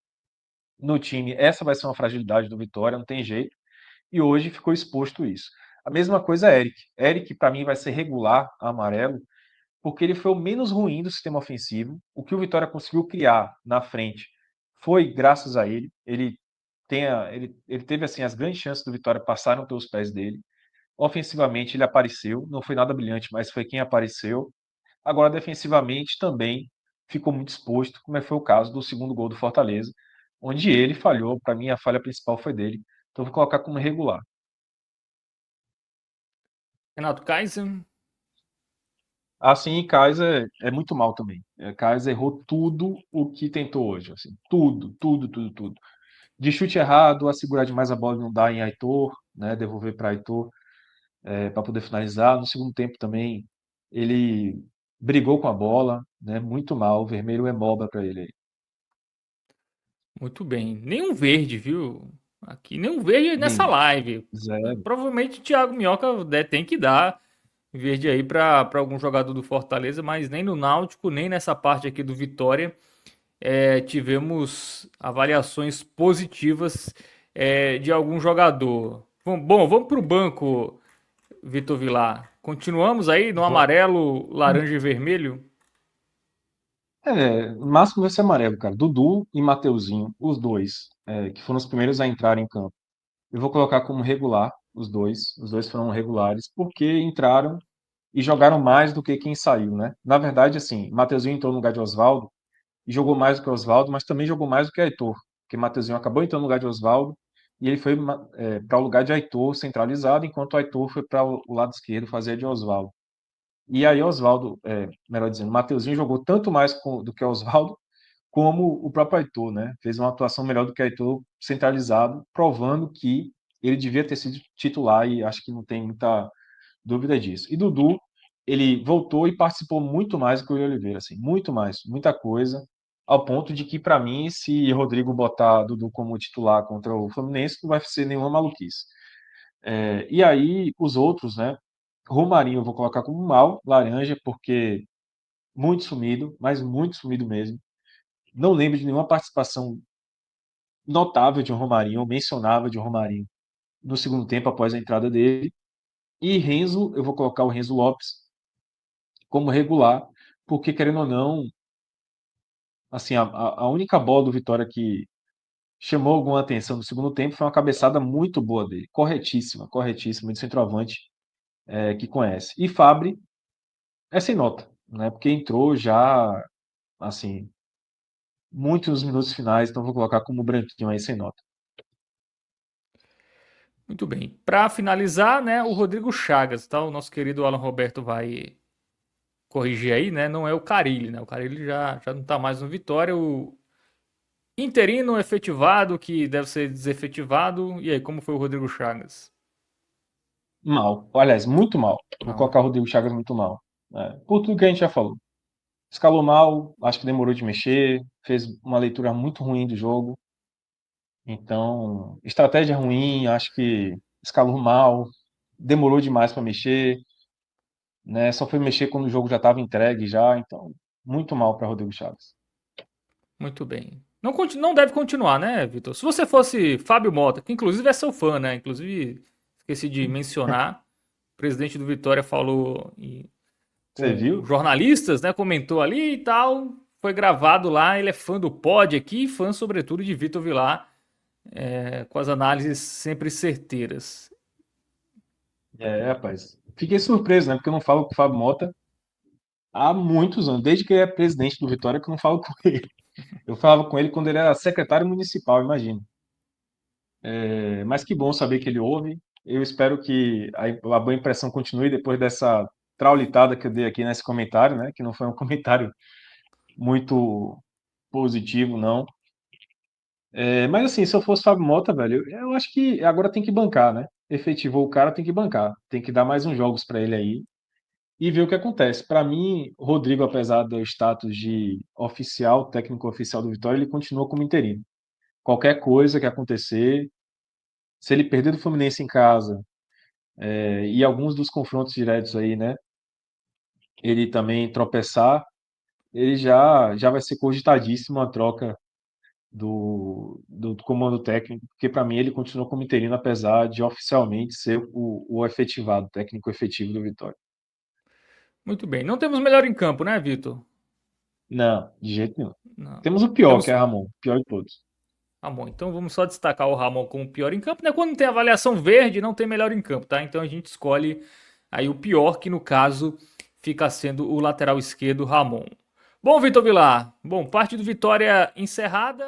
no time, essa vai ser uma fragilidade do Vitória, não tem jeito. E hoje ficou exposto isso. A mesma coisa é Eric. Eric, para mim, vai ser regular amarelo, porque ele foi o menos ruim do sistema ofensivo. O que o Vitória conseguiu criar na frente foi graças a ele. Ele teve assim as grandes chances do Vitória passaram pelos pés dele. Ofensivamente ele apareceu, não foi nada brilhante, mas foi quem apareceu. Agora defensivamente também ficou muito exposto, como foi o caso do segundo gol do Fortaleza, onde ele falhou. Para mim a falha principal foi dele. Então vou colocar como regular. Renato Kaiser, Assim, Kaiser é muito mal também. Kaiser errou tudo o que tentou hoje, assim, tudo, tudo, tudo, tudo. De chute errado, a segurar demais a bola e não dar em Aitor, né, devolver para Aitor para poder finalizar. No segundo tempo também ele brigou com a bola, né, muito mal. O vermelho é moba para ele aí. muito bem. Nenhum verde, viu? Aqui, nenhum verde nessa Nem live. zero. Provavelmente o Thiago Minhoca tem que dar verde aí para algum jogador do Fortaleza, mas nem no Náutico, nem nessa parte aqui do Vitória tivemos avaliações positivas de algum jogador. Bom, vamos para o banco, Vitor Vilar. Continuamos aí no amarelo, laranja e vermelho? O máximo vai ser amarelo, cara. Dudu e Mateuzinho, os dois, que foram os primeiros a entrar em campo. Eu vou colocar como regular os dois. Os dois foram regulares porque entraram e jogaram mais do que quem saiu, né? Na verdade, assim, Mateuzinho entrou no lugar de Oswaldo e jogou mais do que Oswaldo, mas também jogou mais do que Aitor, porque Mateuzinho acabou entrando no lugar de Oswaldo e ele foi para o lugar de Aitor centralizado, enquanto o Aitor foi para o lado esquerdo fazer de Oswaldo. E aí Oswaldo, melhor dizendo, Mateuzinho jogou tanto mais do que Oswaldo, como o próprio Aitor, né? Fez uma atuação melhor do que Aitor centralizado, provando que ele devia ter sido titular e acho que não tem muita dúvida disso. E Dudu, ele voltou e participou muito mais do que o Yuri Oliveira, assim, muito mais, muita coisa, ao ponto de que, para mim, se Rodrigo botar Dudu como titular contra o Fluminense, não vai ser nenhuma maluquice. E aí, os outros, né? Romarinho eu vou colocar como mal, laranja, porque muito sumido, mas muito sumido mesmo. Não lembro de nenhuma participação notável de um Romarinho, ou mencionável de um Romarinho no segundo tempo após a entrada dele. E Renzo, eu vou colocar o Renzo Lopes como regular, porque querendo ou não, assim, a única bola do Vitória que chamou alguma atenção no segundo tempo foi uma cabeçada muito boa dele, corretíssima, corretíssima, de centroavante que conhece. E Fabri é sem nota, né? Porque entrou já, assim, muitos minutos finais, então vou colocar como branquinho aí sem nota. Muito bem. Para finalizar, né, o Rodrigo Chagas, tá? O nosso querido Alan Roberto vai corrigir aí, né? Não é o Carille, né? O Carille já não tá mais no Vitória. O interino efetivado, que deve ser desefetivado. E aí, como foi o Rodrigo Chagas? Mal, aliás, muito mal. Vou Mal. colocar o Rodrigo Chagas muito mal. Por tudo que a gente já falou. Escalou mal, acho que demorou de mexer, fez uma leitura muito ruim do jogo. Então, estratégia ruim, acho que escalou mal, demorou demais para mexer, né? Só foi mexer quando o jogo já estava entregue já, então muito mal para Rodrigo Chaves. Muito bem. Não, não deve continuar, né, Vitor? Se você fosse Fábio Mota, que inclusive é seu fã, né? Inclusive, esqueci de mencionar, o presidente do Vitória falou Você com viu? jornalistas, né? Comentou ali e tal. Foi gravado lá. Ele é fã do Pod aqui, fã sobretudo de Vitor Vilar, com as análises sempre certeiras. Rapaz. Fiquei surpreso, né? Porque eu não falo com o Fábio Mota há muitos anos, desde que ele é presidente do Vitória, que eu não falo com ele. Eu falava com ele quando ele era secretário municipal, imagina. Mas que bom saber que ele ouve. Eu espero que a boa impressão continue depois dessa traulitada que eu dei aqui nesse comentário, né? Que não foi um comentário muito positivo, não. Mas assim, se eu fosse Fábio Mota, velho, eu acho que agora tem que bancar, né? Efetivou o cara, tem que bancar. Tem que dar mais uns jogos pra ele aí e ver o que acontece. Pra mim, o Rodrigo, apesar do status de oficial, técnico oficial do Vitória, ele continua como interino. Qualquer coisa que acontecer, se ele perder do Fluminense em casa, e alguns dos confrontos diretos aí, né? Ele também tropeçar, ele já vai ser cogitadíssimo a troca do comando técnico, porque para mim ele continua como interino, apesar de oficialmente ser o efetivado, técnico efetivo do Vitória. Muito bem. Não temos melhor em campo, né, Vitor? Não, de jeito nenhum. Não. Temos o pior, que Temos. é Ramon, o pior de todos. Ramon. Então vamos só destacar o Ramon como pior em campo, né? Quando tem avaliação verde, não tem melhor em campo, tá? Então a gente escolhe aí o pior, que no caso fica sendo o lateral esquerdo, Ramon. Bom, Vitor Vilar. Bom, parte do Vitória encerrada.